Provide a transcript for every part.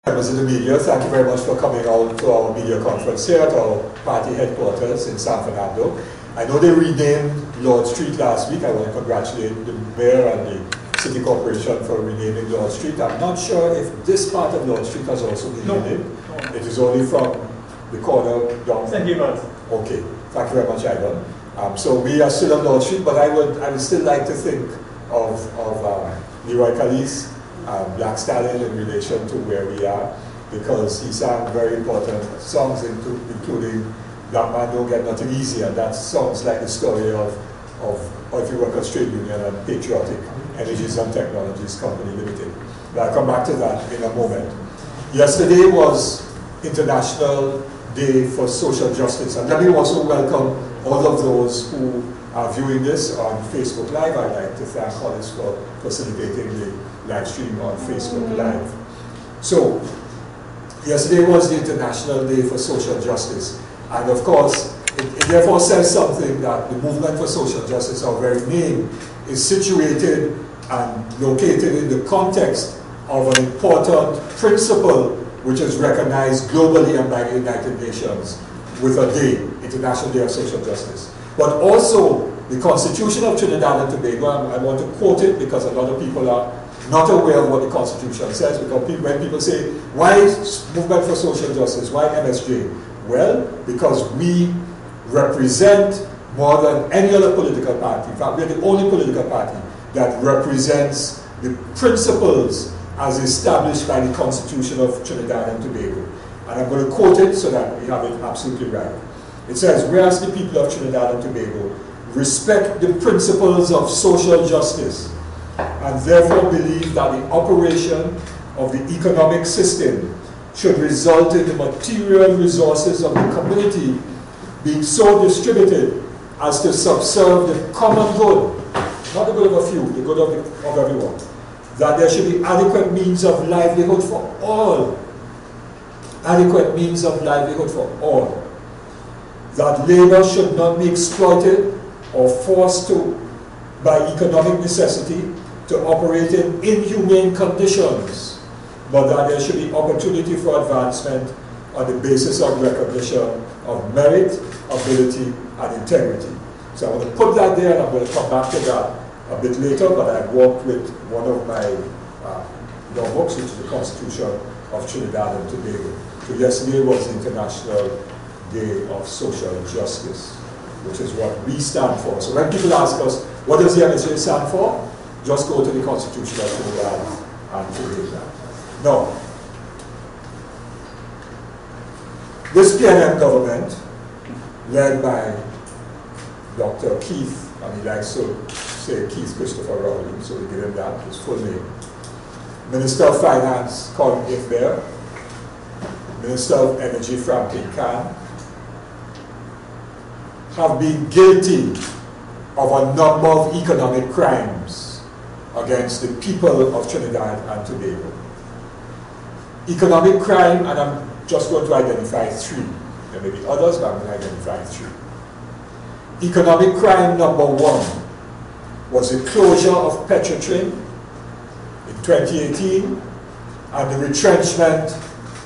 Members of the media, thank you very much for coming out to our media conference here at our party headquarters in San Fernando. I know they renamed Lord Street last week. I want to congratulate the mayor and the city corporation for renaming Lord Street. I'm not sure if this part of Lord Street has also been renamed. It is only from the corner down. Thank you, man. Okay, thank you very much, Ivan. So we are still on Lord Street, but I would still like to think of Leroy Callis, Black Stallion in relation to where we are, because he sang very important songs including Black Man Don't Get Nothing Easy, and that sounds like the story of Oil Workers Trade Union and Patriotic Technologies Company Limited. But I'll come back to that in a moment. Yesterday was International Day for Social Justice, and let me also welcome all of those who are viewing this on Facebook Live. I'd like to thank Hollis for facilitating the live stream on Facebook Live. So, yesterday was the International Day for Social Justice, and of course, it therefore says something that the movement for social justice, our very name, is situated and located in the context of an important principle which is recognized globally and by the United Nations with a day, International Day of Social Justice. But also, the Constitution of Trinidad and Tobago, I want to quote it because a lot of people are not aware of what the Constitution says, because when people say, why Movement for Social Justice, why MSJ? Well, because we represent more than any other political party. In fact, we are the only political party that represents the principles as established by the Constitution of Trinidad and Tobago. And I'm going to quote it so that we have it absolutely right. It says, whereas the people of Trinidad and Tobago respect the principles of social justice and therefore believe that the operation of the economic system should result in the material resources of the community being so distributed as to subserve the common good, not the good of a few, the good of everyone, that there should be adequate means of livelihood for all, adequate means of livelihood for all, that labor should not be exploited or forced to, by economic necessity, to operate in inhumane conditions, but that there should be opportunity for advancement on the basis of recognition of merit, ability, and integrity. So I'm going to put that there, and I'm going to come back to that a bit later, but I worked with one of my law books, which is the Constitution of Trinidad and Tobago. So yesterday was the International Day of Social Justice, which is what we stand for. So when people ask us, what does the MSJ stand for? Just go to the Constitution of Trinidad and Tobago. Now, this PNM government, led by Dr. Keith, and he likes to say Keith Christopher Rowley, so we give him that, his full name. Minister of Finance, Colin Ifbear. Minister of Energy, Franklin Khan, have been guilty of a number of economic crimes against the people of Trinidad and Tobago. Economic crime, and I'm just going to identify three. There may be others, but I'm going to identify three. Economic crime number one was the closure of Petrotrin in 2018 and the retrenchment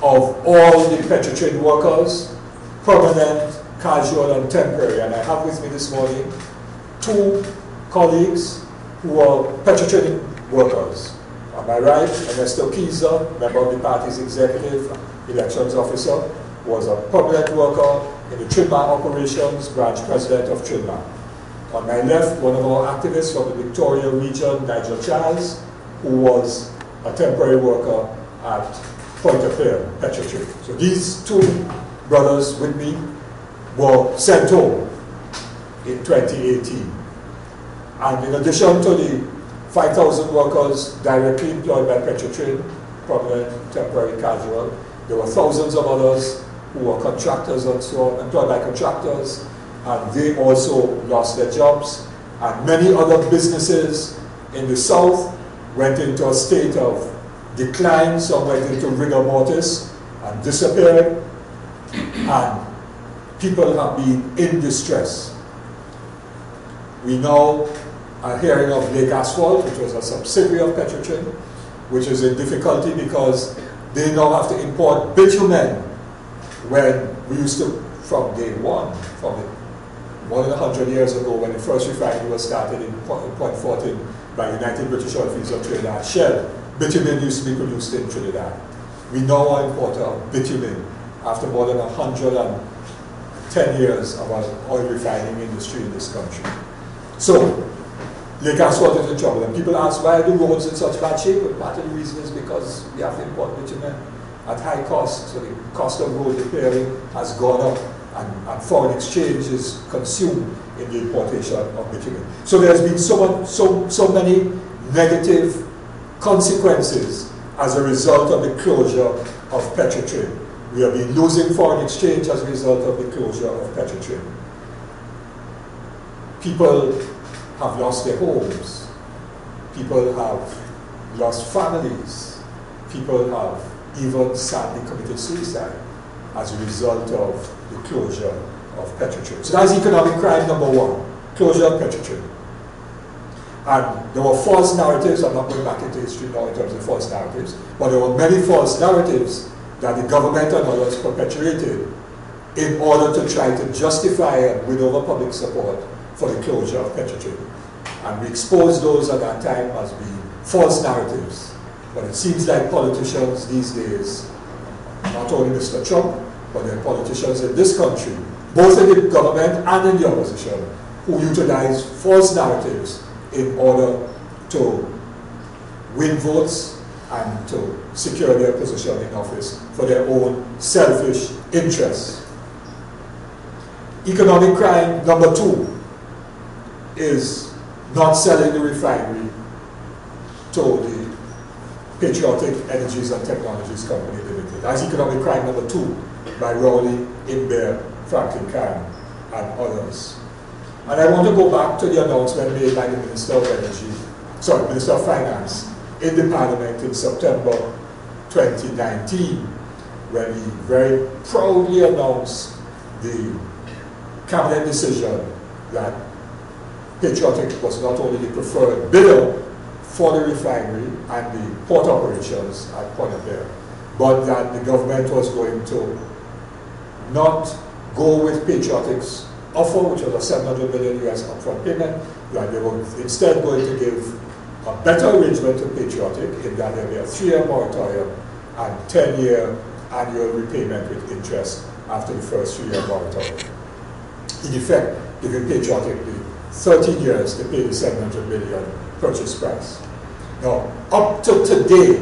of all the Petrotrin workers, permanent, casual, and temporary. And I have with me this morning two colleagues who are Petrotrin workers. On my right, Ernesto Kiza, member of the party's executive elections officer, was a permanent worker in the Trinidad operations, branch president of Trinidad. On my left, one of our activists from the Victoria region, Nigel Charles, who was a temporary worker at Point of Clear, Petrotrin. So these two brothers with me were sent home in 2018. And in addition to the 5,000 workers directly employed by Petrotrin, permanent, temporary, casual, there were thousands of others who were contractors and so on, employed by contractors, and they also lost their jobs. And many other businesses in the south went into a state of decline, some went into rigor mortis and disappeared, and people have been in distress. We now are hearing of Lake Asphalt, which was a subsidiary of Petrotrin, which is in difficulty because they now have to import bitumen when we used to, from day one, from more than 100 years ago when the first refinery was started in Point 14 by United British Oilfields of Trinidad, Shell, bitumen used to be produced in Trinidad. We now are importer of bitumen after more than 110 years of our oil refining industry in this country. So, Lake Aswad is in trouble. And people ask, why are the roads in such bad shape? But part of the reason is because we have to import bitumen at high cost. So the cost of road repairing has gone up, and foreign exchange is consumed in the importation of bitumen. So there's been so many negative consequences as a result of the closure of Petrotrin. We have been losing foreign exchange as a result of the closure of Petrotrin. People have lost their homes. People have lost families. People have even sadly committed suicide as a result of the closure of Petrotrin. So that's economic crime number one, closure of Petrotrin. And there were false narratives. I'm not going back into history now in terms of false narratives, but there were many false narratives that the government and others perpetuated in order to try to justify and win over public support for the closure of Petrotrin. And we exposed those at that time as being false narratives. But it seems like politicians these days, not only Mr. Trump, but there are politicians in this country, both in the government and in the opposition, who utilize false narratives in order to win votes and to secure their position in office for their own selfish interests. Economic crime number two is not selling the refinery to the Patriotic Energies and Technologies Company Limited. That's economic crime number two by Rowley, Imbert, Franklin Khan, and others. And I want to go back to the announcement made by the Minister of Minister of Finance in the Parliament in September 2019, when he very proudly announced the cabinet decision that Patriotic was not only the preferred bidder for the refinery and the port operations at Point Blair, but that the government was going to not go with Patriotic's offer, which was a $700 million US upfront payment, that they were instead going to give a better arrangement to Patriotic in that there will be a 3-year moratorium and 10-year annual repayment with interest after the first 3-year moratorium. In effect, giving Patriotic the 13 years to pay the $700 million purchase price. Now, up to today,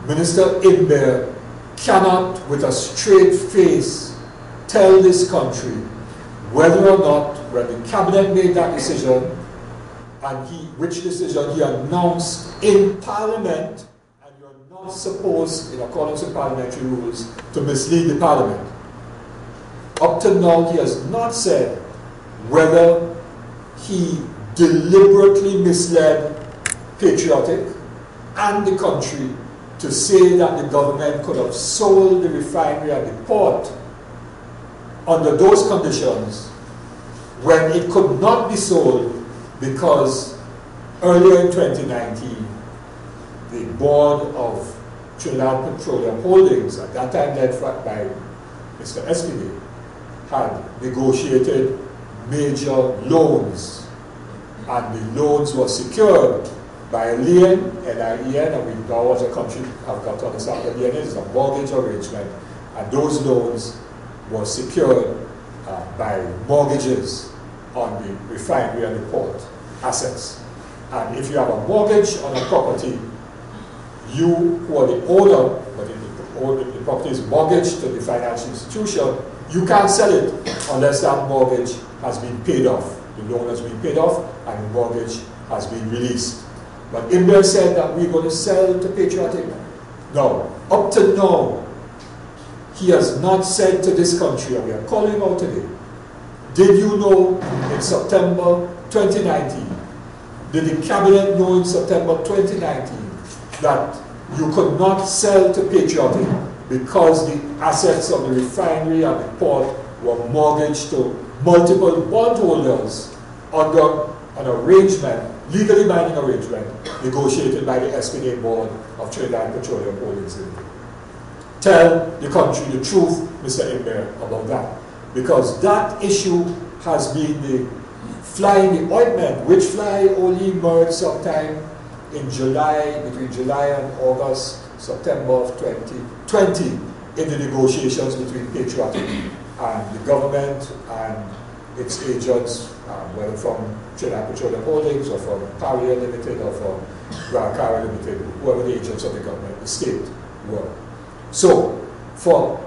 Minister Imbert cannot, with a straight face, tell this country whether or not, when the cabinet made that decision, and which decision he announced in Parliament, and you're not supposed, in accordance with parliamentary rules, to mislead the Parliament. Up to now, he has not said whether he deliberately misled Patriotic and the country to say that the government could have sold the refinery at the port under those conditions when it could not be sold because earlier in 2019 the board of Trinidad Petroleum Holdings, at that time led by Mr. SPD, had negotiated major loans, and the loans were secured by a lien, LIEN, and we now as a country have got to understand that lien is a mortgage arrangement, and those loans were secured by mortgages on the refinery and the port assets. And if you have a mortgage on a property, you who are the owner, but if the property is mortgaged to the financial institution, you can't sell it unless that mortgage has been paid off. The loan has been paid off and the mortgage has been released. But Imbert said that we're going to sell to Patriotic. Now, up to now, he has not said to this country, and we are calling him out today, did you know in September 2019, did the cabinet know in September 2019 that you could not sell to Patriotic because the assets of the refinery and the port were mortgaged to multiple bondholders under an arrangement, legally binding arrangement, negotiated by the SPD board of Trinidad Petroleum Holdings Limited? tell the country the truth, Mr. Imbert, about that. Because that issue has been the fly in the ointment, which fly only emerged sometime in July, between July and August, September of 2020, in the negotiations between Patriotic and the government and its agents, whether from Trinidad Petroleum Holdings or from Paria Limited or from Grand Limited, whoever the agents of the government, the state, were. So, for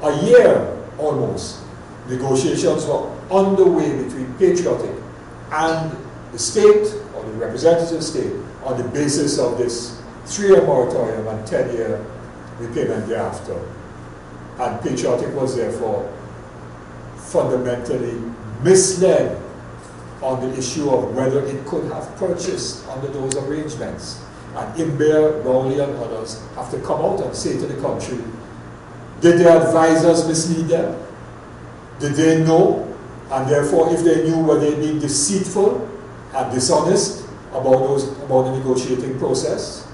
a year almost, negotiations were underway between Patriotic and the state, or the representative state, on the basis of this 3-year moratorium and 10-year repayment thereafter. And Patriotic was therefore fundamentally misled on the issue of whether it could have purchased under those arrangements. And Imbert, Rowley and others have to come out and say to the country, did their advisors mislead them? Did they know? And therefore, if they knew, were they being deceitful and dishonest about the negotiating process?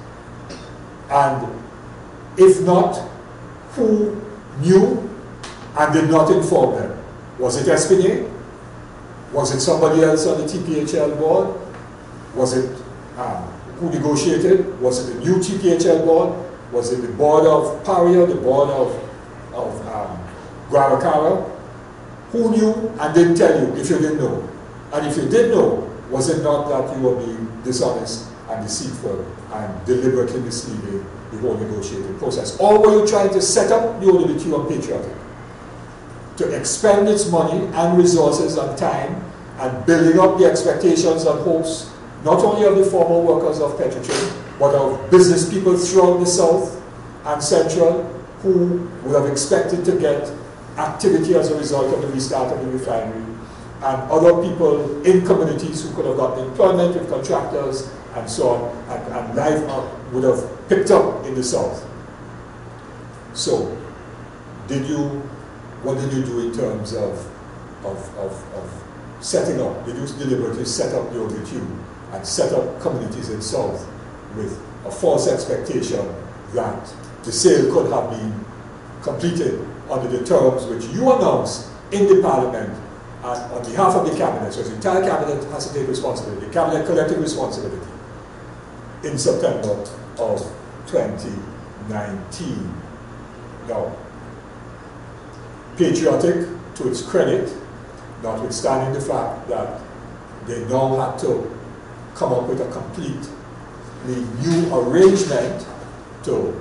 And if not, who knew and did not inform them? Was it Espinay? Was it somebody else on the TPHL board? Was it who negotiated? Was it the new TPHL board? Was it the board of Paria, the board of Guaracara? Who knew and didn't tell you if you didn't know? And if you did know, was it not that you were being dishonest and deceitful and deliberately misleading the whole negotiating process? Or were you trying to set up the OWT on Patriotic to expend its money and resources and time and building up the expectations and hopes, not only of the former workers of Petrotrin, but of business people throughout the South and Central who would have expected to get activity as a result of the restart of the refinery, and other people in communities who could have gotten employment with contractors and so on, and life would have picked up in the South. So, what did you do in terms of setting up? Did you deliberately set up the OWT and set up communities in South with a false expectation that the sale could have been completed under the terms which you announced in the Parliament and on behalf of the Cabinet? So the entire Cabinet has to take responsibility, the Cabinet collective responsibility, in September of 2019. Now, Patriotic, to its credit, notwithstanding the fact that they now had to come up with a completely new arrangement to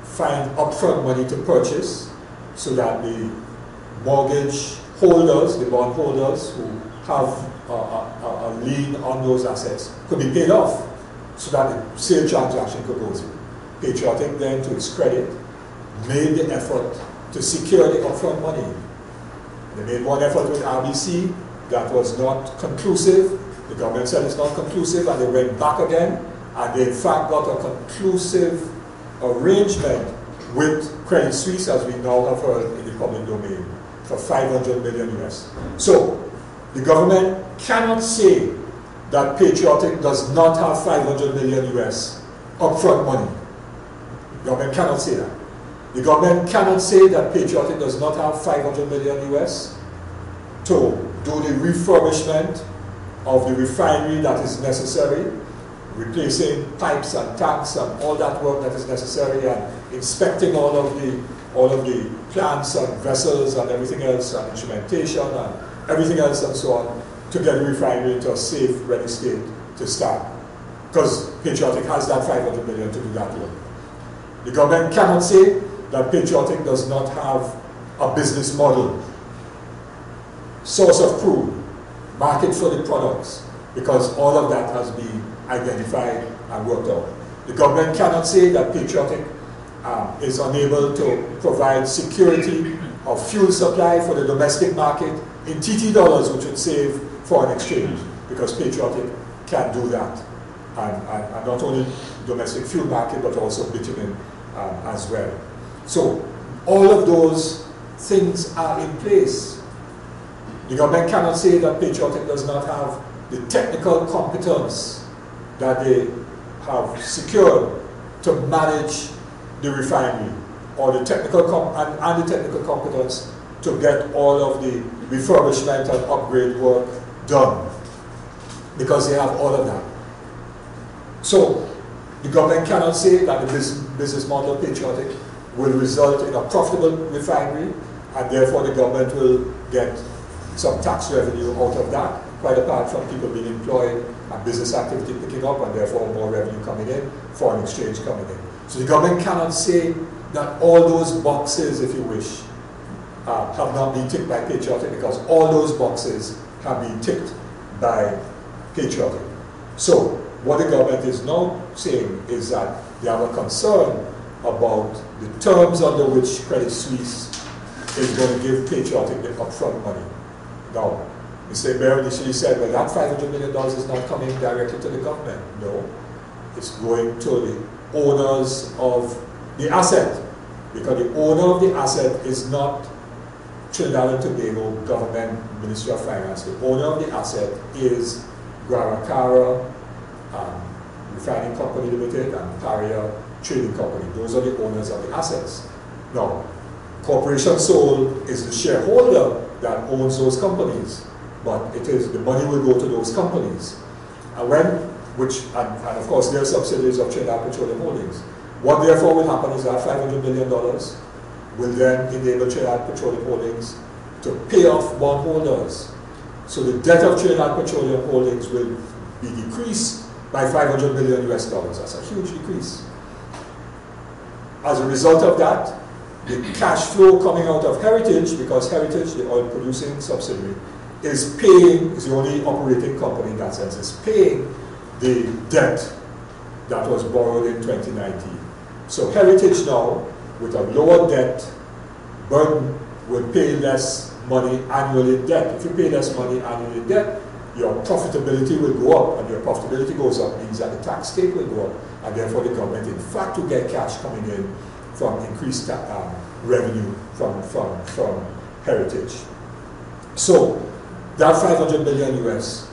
find upfront money to purchase so that the mortgage holders, the bond holders who have a lien on those assets could be paid off so that the sale transaction could go through. Patriotic then, to its credit, made the effort to secure the upfront money. They made one effort with RBC that was not conclusive. The government said it's not conclusive, and they went back again, and they in fact got a conclusive arrangement with Credit Suisse, as we now have heard in the public domain, for 500 million US. So, the government cannot say that Patriotic does not have 500 million US upfront money. The government cannot say that. The government cannot say that Patriotic does not have 500 million US to do the refurbishment of the refinery that is necessary, replacing pipes and tanks and all that work that is necessary, and inspecting all of the plants and vessels and everything else, and instrumentation and everything else and so on, to get the refinery into a safe, ready state to start. Because Patriotic has that 500 million to do that work. The government cannot say that Patriotic does not have a business model, source of crude, market for the products, because all of that has been identified and worked out. The government cannot say that Patriotic is unable to provide security of fuel supply for the domestic market in TT dollars, which would save foreign exchange, because Patriotic can do that. And not only domestic fuel market, but also bitumen as well. So all of those things are in place. The government cannot say that Patriotic does not have the technical competence that they have secured to manage the refinery, or the technical and the technical competence to get all of the refurbishment and upgrade work done, because they have all of that. So the government cannot say that the business model of Patriotic will result in a profitable refinery, and therefore the government will get some tax revenue out of that, quite apart from people being employed and business activity picking up, and therefore more revenue coming in, foreign exchange coming in. So the government cannot say that all those boxes, if you wish, have not been ticked by Patriotic, because all those boxes have been ticked by Patriotic. So what the government is now saying is that they have a concern about the terms under which Credit Suisse is going to give Patriotic the upfront money. Now, Mr. Bear initially said, well, that $500 million is not coming directly to the government. No, it's going to the owners of the asset, because the owner of the asset is not Trinidad and Tobago Government Ministry of Finance. The owner of the asset is Guaracara Refining Company Limited and Paria Trading Company. Those are the owners of the assets. Now, Corporation Sole is the shareholder that owns those companies, but it is the money will go to those companies. And and of course they're subsidiaries of Trinidad Petroleum Holdings. What therefore will happen is that $500 million will then enable Trinidad Petroleum Holdings to pay off bondholders. So the debt of Trinidad Petroleum Holdings will be decreased by $500 million US. That's a huge decrease. As a result of that, the cash flow coming out of Heritage, because Heritage, the oil producing subsidiary, is the only operating company in that sense, is paying the debt that was borrowed in 2019. So Heritage now, with a lower debt burden, will pay less money annually in debt. If you pay less money annually in debt, your profitability will go up, and your profitability goes up means that the tax take will go up, and therefore the government in fact will get cash coming in from increased revenue from Heritage. So that $500 million US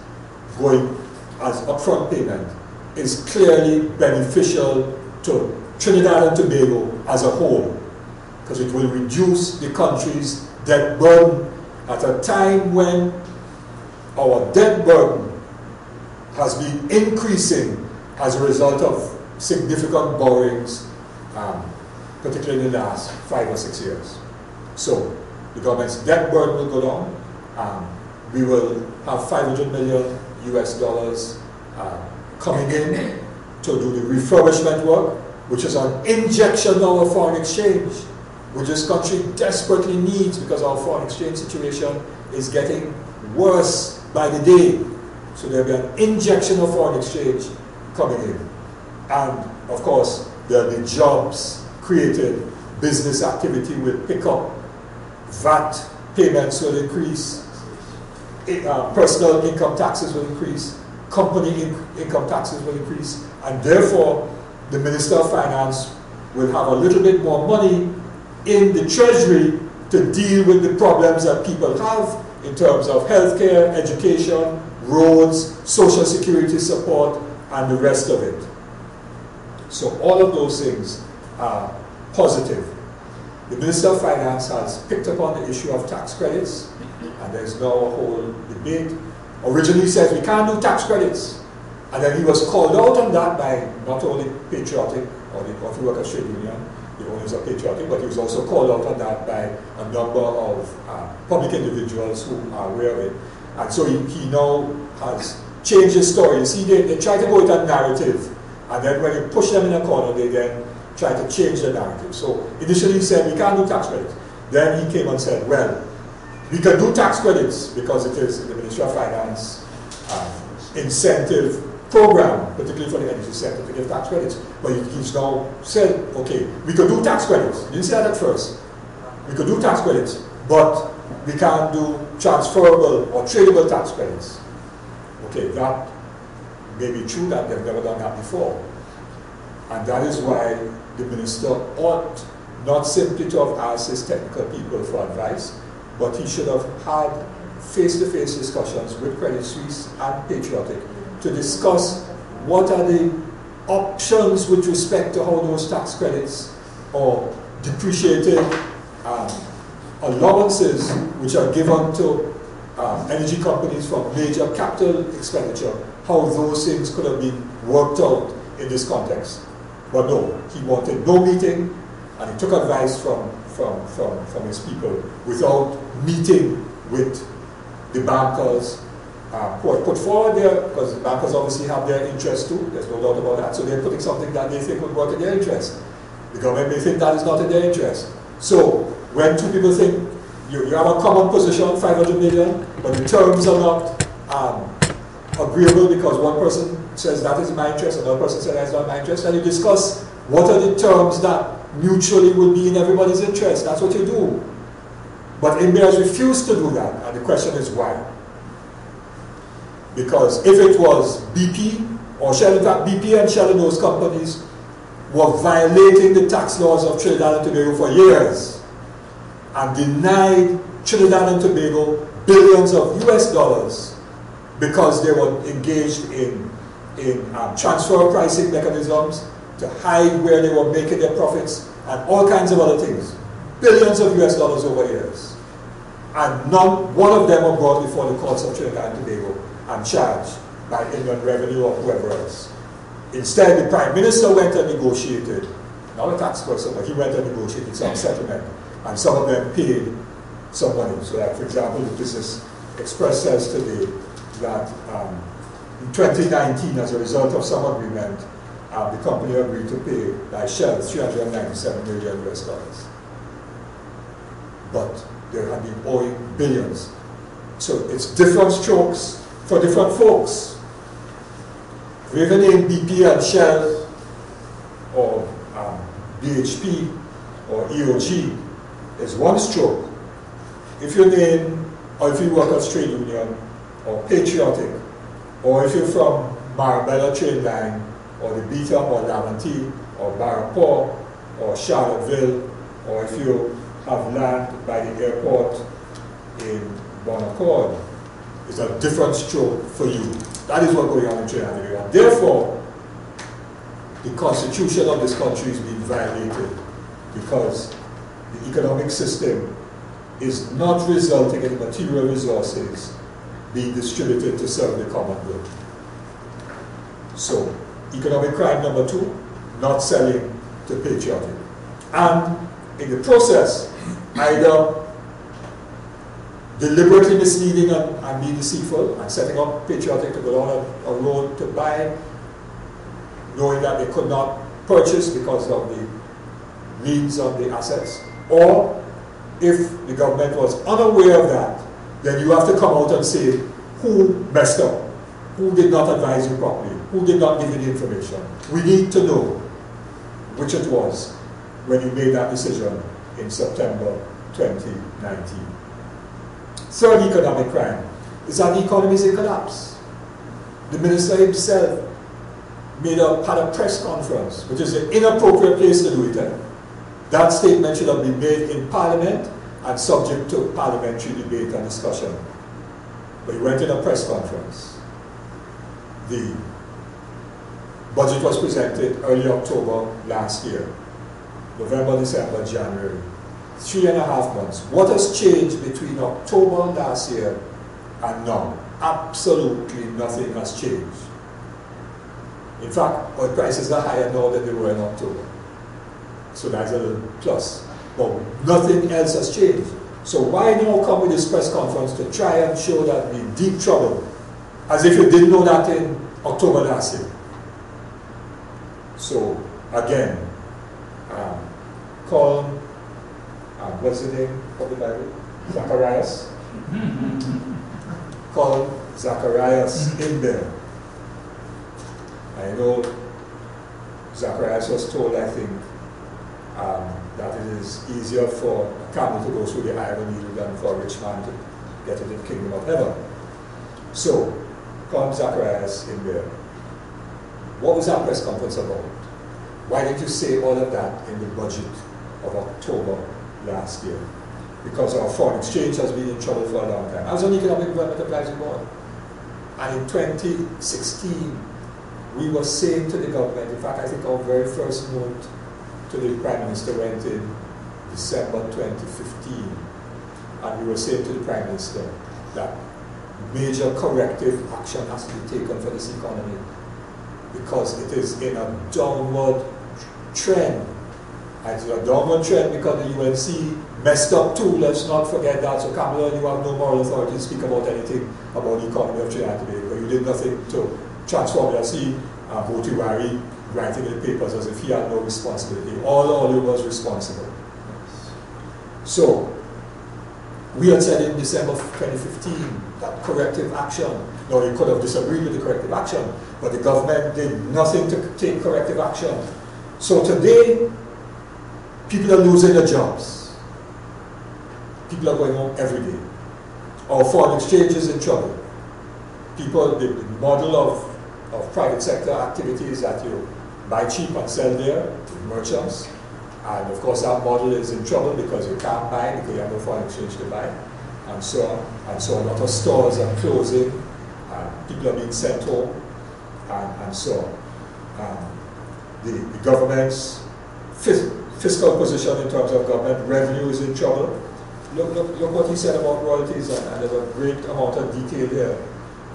going as upfront payment is clearly beneficial to Trinidad and Tobago as a whole, because it will reduce the country's debt burden at a time when our debt burden has been increasing as a result of significant borrowings, particularly in the last 5 or 6 years. So the government's debt burden will go down. We will have $500 million US coming in to do the refurbishment work, which is an injection of foreign exchange, which this country desperately needs, because our foreign exchange situation is getting worse by the day. So there will be an injection of foreign exchange coming in. And of course, there will be jobs created, business activity will pick up, VAT payments will increase, personal income taxes will increase, company income taxes will increase, and therefore the Minister of Finance will have a little bit more money in the Treasury to deal with the problems that people have in terms of healthcare, education, roads, social security support, and the rest of it. So all of those things are positive. The Minister of Finance has picked up on the issue of tax credits, and there's now a whole debate. Originally he said we can't do tax credits, and then he was called out on that by not only Patriotic, or the Coffee Workers Trade Union, the owners of Patriotic, but he was also called out on that by a number of public individuals who are aware of it. And so he now has changed his story. You see, they try to go with a narrative, and then when you push them in a corner, they then try to change the narrative. So initially he said, we can't do tax credits. Then he came and said, well, we can do tax credits because it is the Ministry of Finance incentive program, particularly for the energy sector, to give tax credits. But he's now said, okay, we could do tax credits. He didn't say that at first. We could do tax credits, but we can't do transferable or tradable tax credits. Okay, that may be true that they've never done that before. And that is why the minister ought not simply to have asked his technical people for advice, but he should have had face-to-face discussions with Credit Suisse and Patriotic to discuss what are the options with respect to how those tax credits or depreciated allowances which are given to energy companies from major capital expenditure, how those things could have been worked out in this context. But no, he wanted no meeting, and he took advice from his people without meeting with the bankers who had put forward there, because the bankers obviously have their interest too, there's no doubt about that, so they're putting something that they think would work in their interest. The government may think that is not in their interest. So when two people think you have a common position, 500 million, but the terms are not agreeable because one person says that is in my interest, another person says that is not my interest, and you discuss what are the terms that mutually will be in everybody's interest. That's what you do. But India has refused to do that, and the question is why? Because if it was BP or Shell, in fact BP and Shell and those companies were violating the tax laws of Trinidad and Tobago for years and denied Trinidad and Tobago billions of US dollars because they were engaged in transfer pricing mechanisms to hide where they were making their profits and all kinds of other things. Billions of US dollars over years. And one of them were brought before the courts of Trinidad and Tobago and charged by Inland Revenue or whoever else. Instead, the Prime Minister went and negotiated, not a tax person, but he went and negotiated some settlement, and some of them paid some money. So like, for example, the Business Express says today that in 2019, as a result of some agreement, the company agreed to pay, like Shell, $397 million US dollars. But they had been owing billions. So it's different strokes for different folks. If you name BP and Shell, or BHP, or EOG, it's one stroke. If you name, or if you work at Trade Union, or Patriotic, or if you're from Marbella Train Line, or the Beta, or Laventille, or Barrapore, or Charlottesville, or if you have land by the airport in Bon Accord, it's a different stroke for you. That is what's going on in Trinidad and Tobago. Therefore, the constitution of this country is being violated because the economic system is not resulting in material resources being distributed to serve the common good. So, economic crime number 2, not selling to Patriotic. And in the process, either deliberately misleading and being deceitful and setting up Patriotic to go down a road to buy, knowing that they could not purchase because of the liens on the assets, or if the government was unaware of that, then you have to come out and say who messed up, who did not advise you properly, who did not give you the information. We need to know which it was when you made that decision in September 2019. Third economic crime is that the economy is in collapse. The minister himself had a press conference, which is an inappropriate place to do it in. That statement should have been made in Parliament and subject to parliamentary debate and discussion. But he went in a press conference. The budget was presented early October last year. November, December, January. 3.5 months. What has changed between October last year and now? Absolutely nothing has changed. In fact, oil prices are higher now than they were in October. So that's a little plus. But nothing else has changed. So why now come with this press conference to try and show that we're in deep trouble, as if you didn't know that in October last year? So again, call what's the name of the Bible? Zacharias. Call Zacharias in there. I know Zacharias was told, I think, that it is easier for a camel to go through the eye of a needle than for a rich man to get into the kingdom of heaven. So, call Zacharias in there. What was that press conference about? Why did you say all of that in the budget of October last year? Because our foreign exchange has been in trouble for a long time. I was on Economic Development Advisory Board. And in 2016, we were saying to the government, in fact, I think our very first note to the Prime Minister went in December 2015, and we were saying to the Prime Minister that major corrective action has to be taken for this economy because it is in a downward trend. And it's a downward trend because the UNC messed up too, let's not forget that. So Kamala, you have no moral authority to speak about anything about the economy of Trinidad and Tobago. You did nothing to transform it. I see Botiwari writing in the papers as if he had no responsibility. All was responsible. So, we had said in December 2015 that corrective action, now you could have disagreed with the corrective action, but the government did nothing to take corrective action. So today, people are losing their jobs. People are going home every day. Our foreign exchange is in trouble. People, the model of private sector activities that you buy cheap and sell there, merchants, and of course that model is in trouble because you can't buy because you have no foreign exchange to buy, and so on. And so a lot of stores are closing, people are being sent home, and so on. The government's fiscal position in terms of government revenue is in trouble. Look what he said about royalties, and there's a great amount of detail here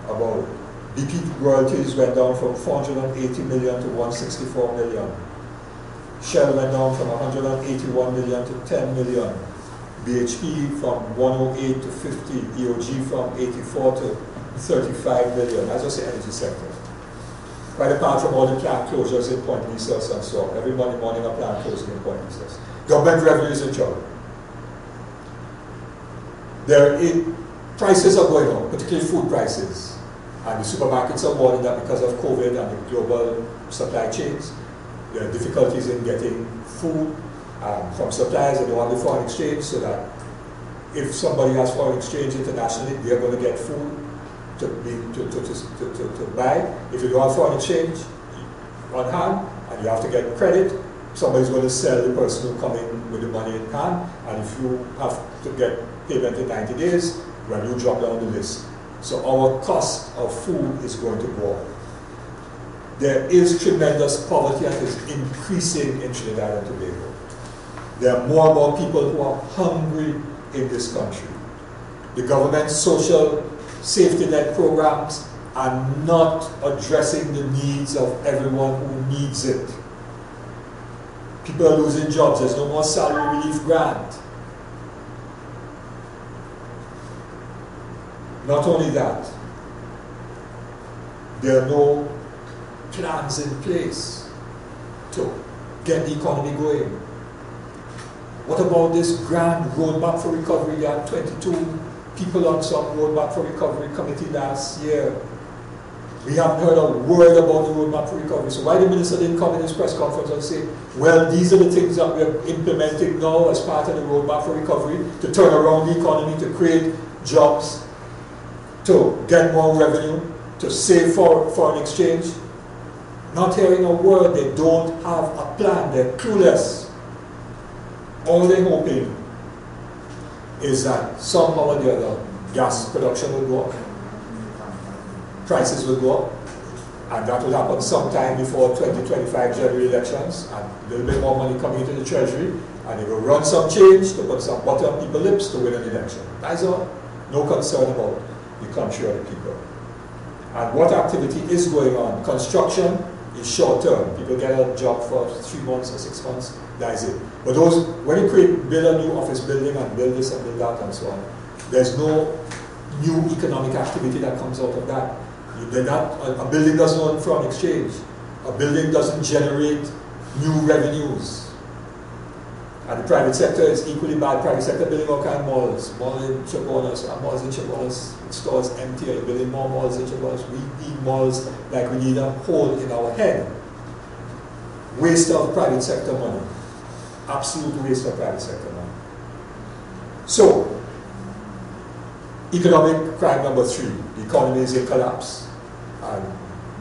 about BP royalties went down from 480 million to 164 million. Shell went down from 181 million to 10 million. BHP from 108 to 50. EOG from 84 to 35 million. That's just the energy sector. Quite apart from all the plant closures in Point Lisas and so on. Every morning a plant closing in Point Lisas. Government revenue is in trouble. Prices are going up, particularly food prices. And the supermarkets are warning that because of COVID and the global supply chains, there are difficulties in getting food from suppliers that don't have the foreign exchange, so that if somebody has foreign exchange internationally, they're going to get food to buy. If you don't have foreign exchange on hand and you have to get credit, somebody's going to sell the person who come in with the money in hand, and if you have to get payment in 90 days, well, you drop down the list. So our cost of food is going to go up. There is tremendous poverty and it is increasing in Trinidad and Tobago. There are more and more people who are hungry in this country. The government's social safety net programs are not addressing the needs of everyone who needs it. People are losing jobs. There's no more salary relief grant. Not only that, there are no plans in place to get the economy going. What about this grand roadmap for recovery? There are 22 people on some roadmap for recovery committee last year. We haven't heard a word about the roadmap for recovery. So why the minister didn't come in his press conference and say, well, these are the things that we're implementing now as part of the roadmap for recovery to turn around the economy, to create jobs, to get more revenue, to save for foreign exchange. Not hearing a word. They don't have a plan. They're clueless. All they're hoping is that somehow or the other gas production will go up, prices will go up, and that will happen sometime before 2025 general elections, and a little bit more money coming into the treasury, and they will run some change to put some butter on people's lips to win an election. That's all. No concern about the country or the people. And what activity is going on? Construction is short term. People get a job for 3 months or 6 months, that is it. But those, when you build a new office building and build this and build that and so on, there's no new economic activity that comes out of that. A building doesn't own foreign exchange. A building doesn't generate new revenues. And the private sector is equally bad. Private sector building all kind of malls. Malls in Chiponas, malls in Chiponas, stores empty, are building more malls in Chiponas. We need malls like we need a hole in our head. Waste of private sector money. Absolute waste of private sector money. So, economic crime number 3. The economy is in collapse. And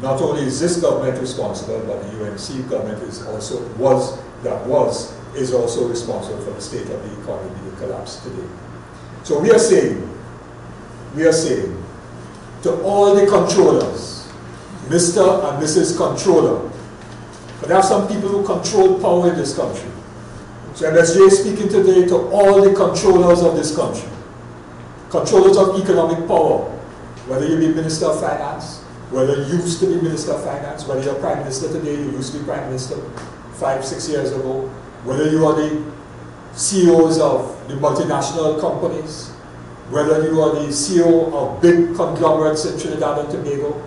not only is this government responsible, but the UNC government is also, is also responsible for the state of the economy being collapsed today. So we are saying to all the controllers, Mr. and Mrs. Controller, but there are some people who control power in this country. So MSJ is speaking today to all the controllers of this country, controllers of economic power, whether you be Minister of Finance, whether you used to be Minister of Finance, whether you're Prime Minister today, you used to be Prime Minister 5-6 years ago, whether you are the CEOs of the multinational companies, whether you are the CEO of big conglomerates in Trinidad and Tobago,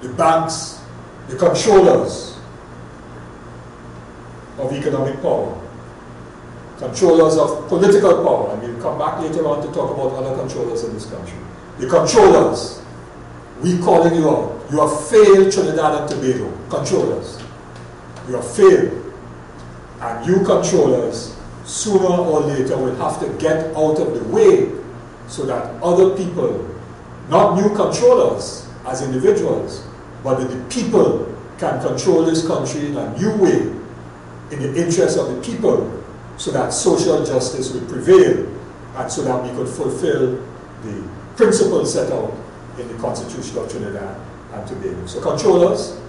the banks, the controllers of economic power, controllers of political power, and we'll come back later on to talk about other controllers in this country. The controllers, we calling you out. You have failed Trinidad and Tobago, controllers. You have failed. And you controllers, sooner or later, will have to get out of the way so that other people, not new controllers as individuals, but that the people can control this country in a new way, in the interest of the people, so that social justice will prevail, and so that we could fulfill the principles set out in the Constitution of Trinidad and Tobago. So controllers,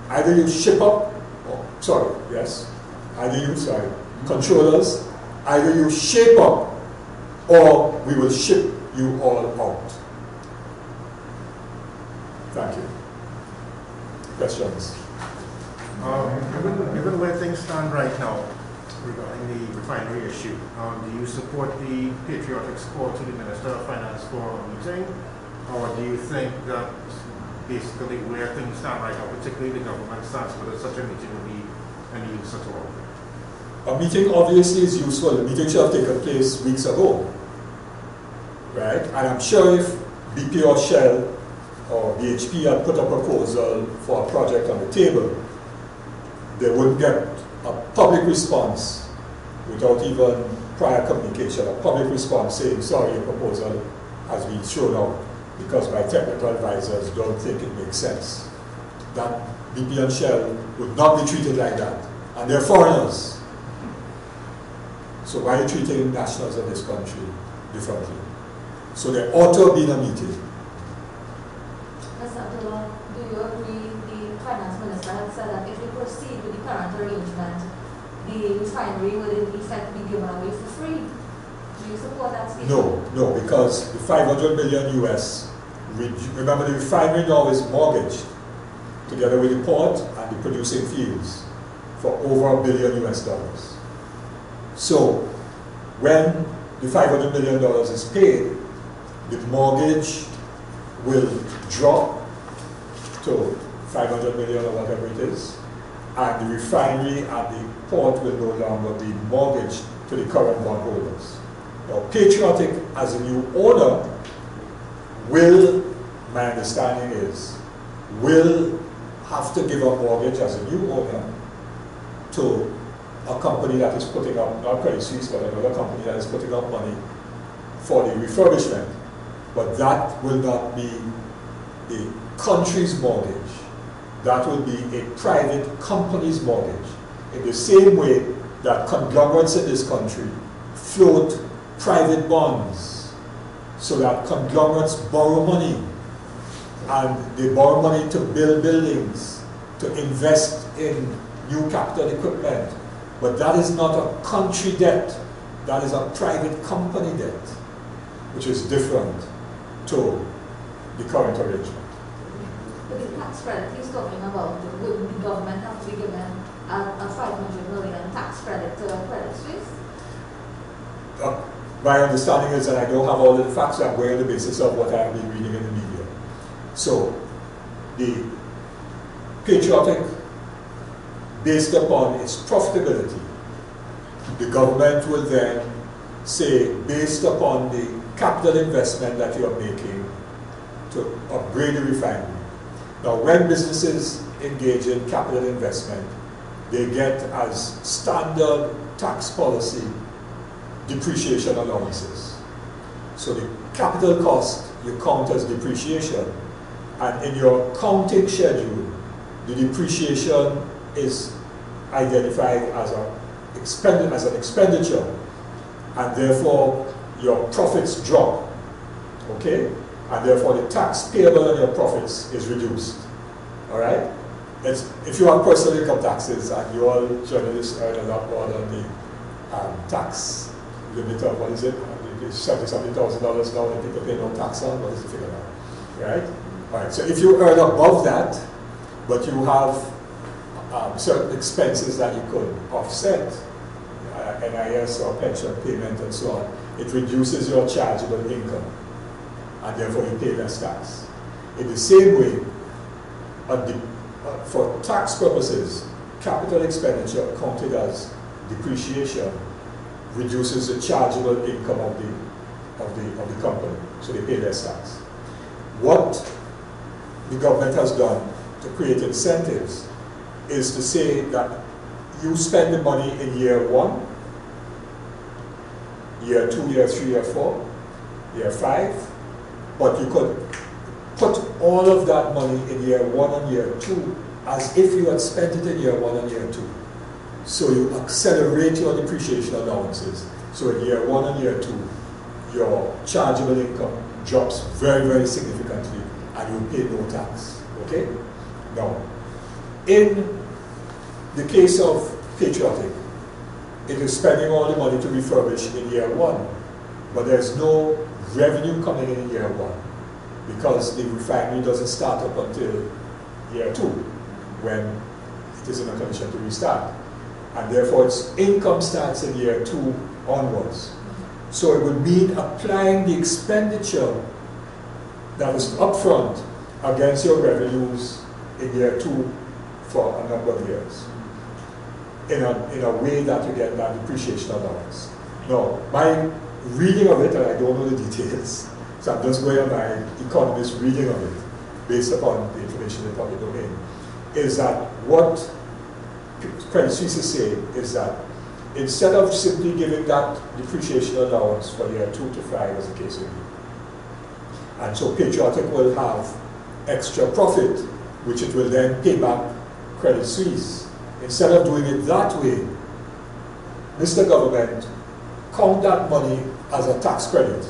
either you ship up, controllers, either you shape up, or we will ship you all out. Thank you. Questions? Given where things stand right now regarding the refinery issue, do you support the Patriotic call to the Minister of Finance for a meeting, or do you think that basically where things stand right now, particularly the government stance, whether such a meeting will be any use at all? A meeting obviously is useful. The meeting should have taken place weeks ago, right? And I'm sure if BP or Shell or BHP had put a proposal for a project on the table, they wouldn't get a public response without even prior communication, a public response saying, sorry, your proposal has been thrown out because my technical advisors don't think it makes sense. That BP and Shell would not be treated like that. And they're foreigners. So why are you treating nationals of this country differently? So there ought to have been a meeting. Mr. Abdulah, do you agree the Finance Minister had said that if we proceed with the current arrangement, the refinery would in effect be given away for free? Do you support that statement? No, because the 500 million US, remember the refinery now is mortgaged together with the port and the producing fields for over $1 billion US. So when the $500 million is paid, the mortgage will drop to 500 million or whatever it is, and the refinery and the port will no longer be mortgaged to the current bondholders. Now, Patriotic, as a new owner, will, my understanding is, will have to give a mortgage as a new owner to a company that is putting up, not Credit Suisse, but another company that is putting up money for the refurbishment. But that will not be a country's mortgage. That will be a private company's mortgage. In the same way that conglomerates in this country float private bonds, so that conglomerates borrow money, and they borrow money to build buildings, to invest in new capital equipment. But that is not a country debt, that is a private company debt, which is different to the current arrangement. But the tax credit he's talking about, would the government have to be given a 500 million tax credit to Credit Suisse? My understanding is that I don't have all of the facts, I'm going on the basis of what I have been reading in the media. So, the Patriotic, based upon its profitability, the government will then say, based upon the capital investment that you are making to upgrade the refinery. Now, when businesses engage in capital investment, they get as standard tax policy depreciation allowances. So the capital cost you count as depreciation, and in your counting schedule, the depreciation is identified as an expenditure, and therefore your profits drop, okay? And therefore the tax payable on your profits is reduced, all right? if you have personal income taxes, and you all journalists earn a lot more than the tax limit of, what is it? $70,000 now that people pay no tax on. What is the figure now? Right? All right. So if you earn above that, but you have certain expenses that you could offset, NIS or pension payment and so on, it reduces your chargeable income, and therefore you pay less tax. In the same way, for tax purposes, capital expenditure counted as depreciation reduces the chargeable income of the company, so they pay less tax. What the government has done to create incentives is to say that you spend the money in year 1, year 2, year 3, year 4, year 5, but you could put all of that money in year 1 and year 2 as if you had spent it in year 1 and year 2. So you accelerate your depreciation allowances. So in year 1 and year 2, your chargeable income drops very, very significantly and you pay no tax. Okay? Now, in the case of Patriotic, it is spending all the money to refurbish in year 1, but there's no revenue coming in year 1 because the refinery doesn't start up until year 2 when it is in a condition to restart. And therefore its income starts in year 2 onwards. So it would mean applying the expenditure that was upfront against your revenues in year 2 for a number of years in a way that you get that depreciation allowance. Now, my reading of it, and I don't know the details, so I'm just going on my economist reading of it based upon the information in the public domain, is that what Credit Suisse is saying is that instead of simply giving that depreciation allowance for year 2 to 5, as the case may be, and so Patriotic will have extra profit, which it will then pay back Credit Suisse. Instead of doing it that way, Mr. Government, count that money as a tax credit,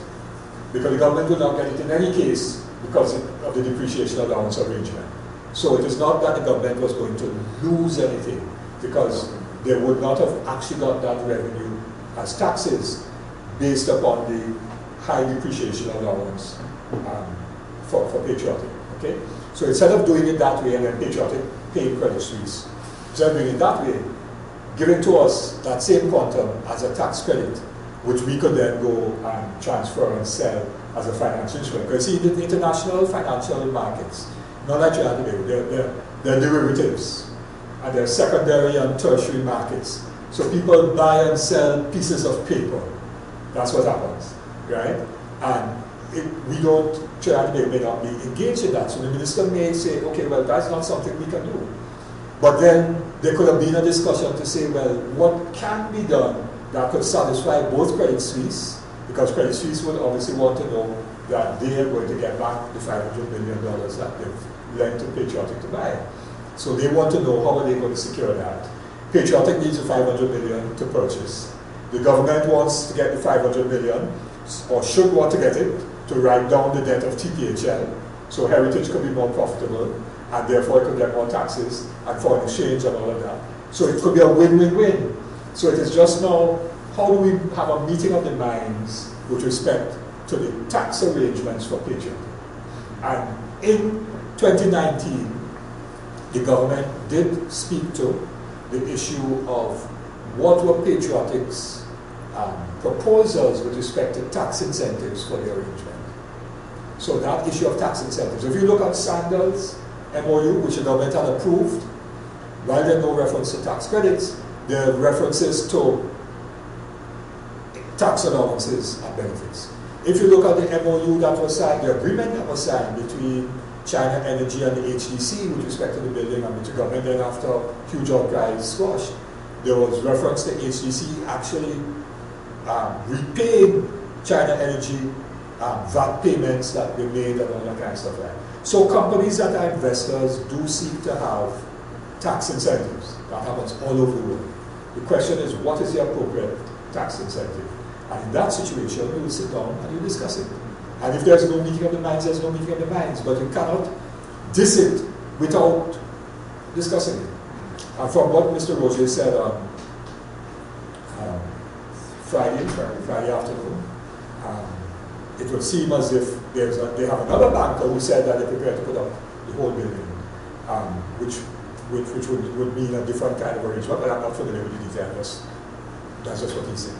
because the government will not get it in any case because of the depreciation allowance arrangement. So it is not that the government was going to lose anything, because they would not have actually got that revenue as taxes based upon the high depreciation allowance for Patriotic. Okay? So instead of doing it that way and then Patriotic paying Credit Suisse, instead of doing it that way, giving to us that same quantum as a tax credit, which we could then go and transfer and sell as a financial instrument. Because see, the international financial markets, not like Trinidad and Tobago, they're derivatives, and they're secondary and tertiary markets. So people buy and sell pieces of paper. That's what happens, right? And we don't, Trinidad and Tobago may not be engaged in that. So the minister may say, okay, well, that's not something we can do. But then there could have been a discussion to say, well, what can be done that could satisfy both Credit Suisse, because Credit Suisse would obviously want to know that they are going to get back the $500 million that they've lent to Patriotic to buy. So they want to know how are they going to secure that. Patriotic needs the $500 million to purchase. The government wants to get the $500 million, or should want to get it, to write down the debt of TPHL, so Heritage could be more profitable, and therefore it could get more taxes and foreign exchange and all of that. So it could be a win-win-win. So it is just now, how do we have a meeting of the minds with respect to the tax arrangements for Patriotic? And in 2019, the government did speak to the issue of what were Patriotic's proposals with respect to tax incentives for the arrangement. So that issue of tax incentives. If you look at Sandals MOU, which the government had approved, while there are no reference to tax credits, there are references to tax allowances and benefits. If you look at the MOU that was signed, the agreement that was signed between China Energy and the HDC with respect to the building, and which the government then after huge outcries squashed, there was reference to HDC actually repaying China Energy VAT payments that they made and all that kind of stuff like that. So companies that are investors do seek to have tax incentives. That happens all over the world. The question is, what is the appropriate tax incentive? And in that situation, you will sit down and you discuss it. And if there's no meeting of the minds, there's no meeting of the minds. But you cannot diss it without discussing it. And from what Mr. Roger said on Friday afternoon, it would seem as if they have another banker who said that they're prepared to put up the whole building, which would mean a different kind of arrangement, but I'm not familiar with the details. That's just what he said.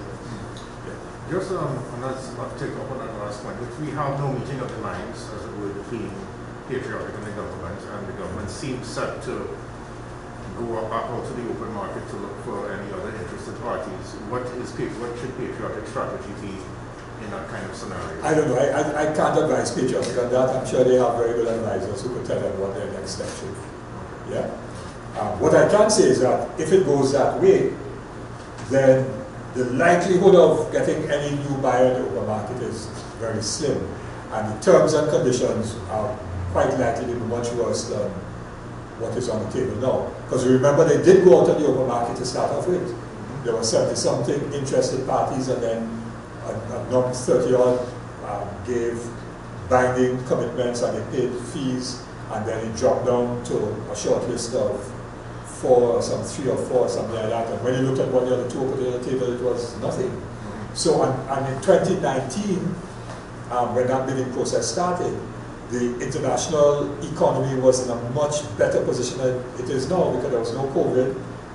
Yeah. Just not to take up on that last point, if we have no meeting of the minds, as it were, between Patriotic and the government seems set to go out to the open market to look for any other interested parties. What should Patriotic strategy be in that kind of scenario? I don't know. I can't advise Patriotic on that. I'm sure they have very good advisors who could tell them what their next step should be. Yeah. What I can say is that if it goes that way, then the likelihood of getting any new buyer in the open market is very slim, and the terms and conditions are quite likely to be much worse than what is on the table now. Because remember, they did go out on the open market to start off with. There were 70-something interested parties, and then a number 30-odd gave binding commitments and they paid fees, and then it dropped down to a short list of 3 or 4, something like that. And when you looked at what the other two put on the table, it was nothing. So, and in 2019, when that bidding process started, the international economy was in a much better position than it is now because there was no COVID.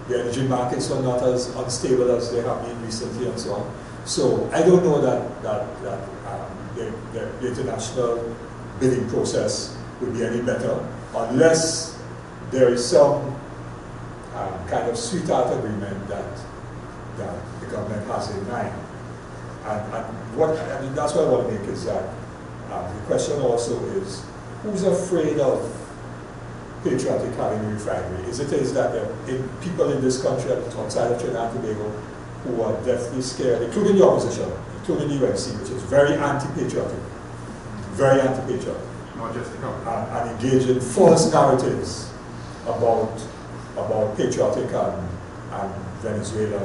The energy markets were not as unstable as they have been recently and so on. So I don't know that the international bidding process would be any better unless there is some kind of sweetheart agreement that the government has in mind. And what I mean, that's what I want to make is that the question also is, who's afraid of Patriotic having a refinery? Is that there are people in this country outside of Trinidad and Tobago who are deathly scared, including the opposition, including the UNC, which is very anti-patriotic, very anti-patriotic, not just the government, and engage in false narratives about patriotic and Venezuela,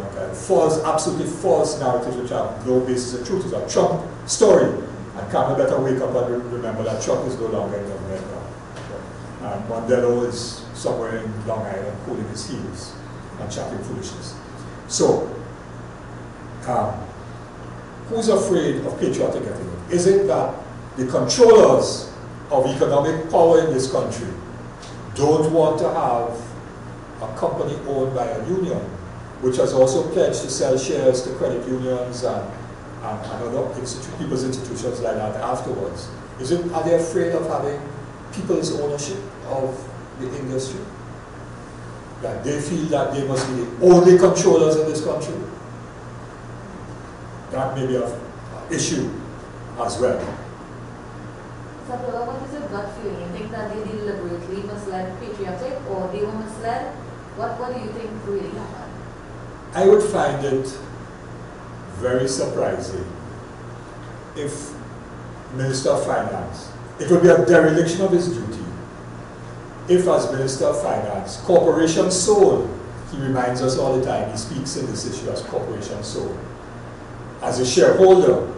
absolutely false narratives which have no basis in truth. It's a Trump story. And Cameron better wake up and remember that Trump is no longer in government now. And Mandela is somewhere in Long Island cooling his heels and chatting foolishness. So, who's afraid of patriotic getting it? Is it that the controllers of economic power in this country don't want to have a company owned by a union, which has also pledged to sell shares to credit unions and other people's institutions like that afterwards? Are they afraid of having people's ownership of the industry? That they feel that they must be the only controllers in this country? That may be an issue as well. So, what is your gut feeling? You think that they deliberately misled Patriotic, or they were misled? What do you think really happened? I would find it very surprising if Minister of Finance, it would be a dereliction of his duty if, as Minister of Finance, corporation soul, he reminds us all the time, he speaks in this issue as corporation soul. As a shareholder,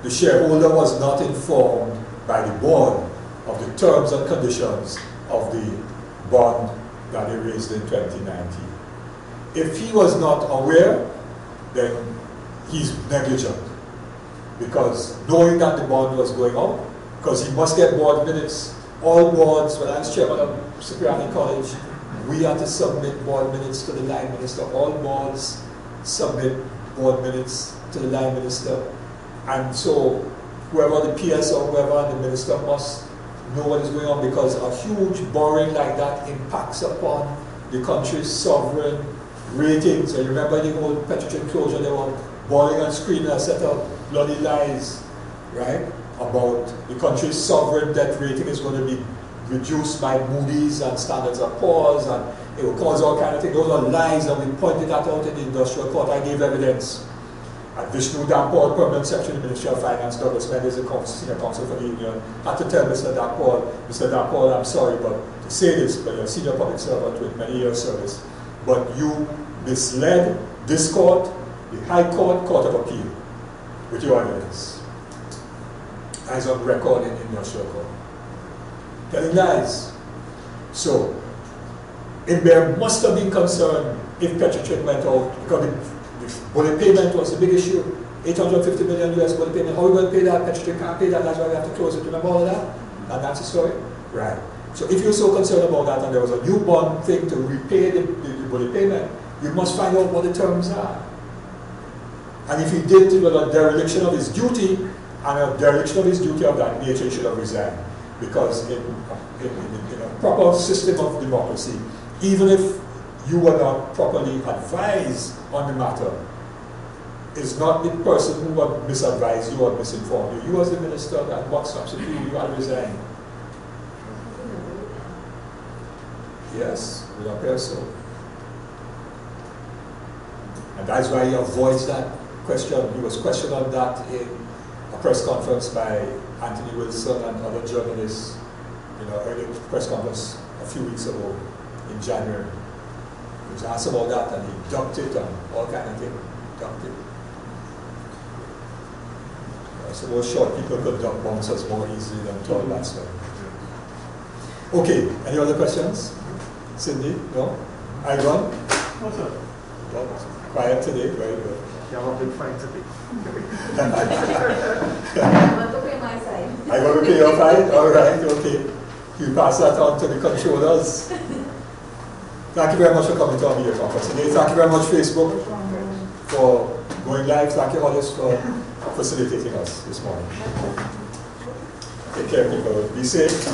the shareholder was not informed by the board of the terms and conditions of the bond that they raised in 2019. If he was not aware, then he's negligent, because knowing that the bond was going out, because he must get board minutes. All boards, when I was chairman of Cipriani College, we had to submit board minutes to the line minister. All boards submit board minutes to the line minister, and so whoever the PS or whoever the minister must know what is going on, because a huge borrowing like that impacts upon the country's sovereign ratings. And remember the whole Patriotic closure, they were bawling and screaming a set of bloody lies, right, about the country's sovereign debt rating is going to be reduced by Moody's and Standards & Poor's, and it will cause all kinds of things. Those are lies, and we pointed that out in the industrial court. I gave evidence. And Vishnu Dampal, permanent secretary of the Ministry of Finance, Douglas Mendes, the senior counsel for the union, had to tell Mr. Dampal, I'm sorry, but to say this, but you're a senior public servant with many years service, but you misled this court, the High Court, Court of Appeal, with your evidence. As on record in industrial court. Telling lies. So, Imber must have been concerned if Petrotech went out, because the bullet payment was a big issue. 850 million US bullet payment. How are we going to pay that? Petrotech can't pay that, that's why we have to close it. Remember all of that? And that's the story? Right. So if you're so concerned about that and there was a new bond thing to repay the bullet payment, you must find out what the terms are. And if he did it with a dereliction of his duty, and a dereliction of his duty of that nature, he should have resigned. Because in a proper system of democracy, even if you were not properly advised on the matter, it's not the person who would misadvise you or misinform you. You as the minister, and what stops you, you had to resign. Yes, it appears so. And that's why he avoids that question. He was questioned on that in a press conference by Anthony Wilson and other journalists, early press conference a few weeks ago in January. He was asked about that and he ducked it and all kind of thing. Ducked it. So most short people could duck bouncers more easily than tall batsmen. Okay, any other questions? Cindy? No? Ivan? No, sir. Quiet today, very good. You have a big fight today. I want to pay my side. I want to pay your fine? All right, okay. You pass that on to the controllers. Thank you very much for coming to our media conference today. Thank you very much, Facebook, for going live. Thank you, Hollis, for facilitating us this morning. Take care, people. Be safe.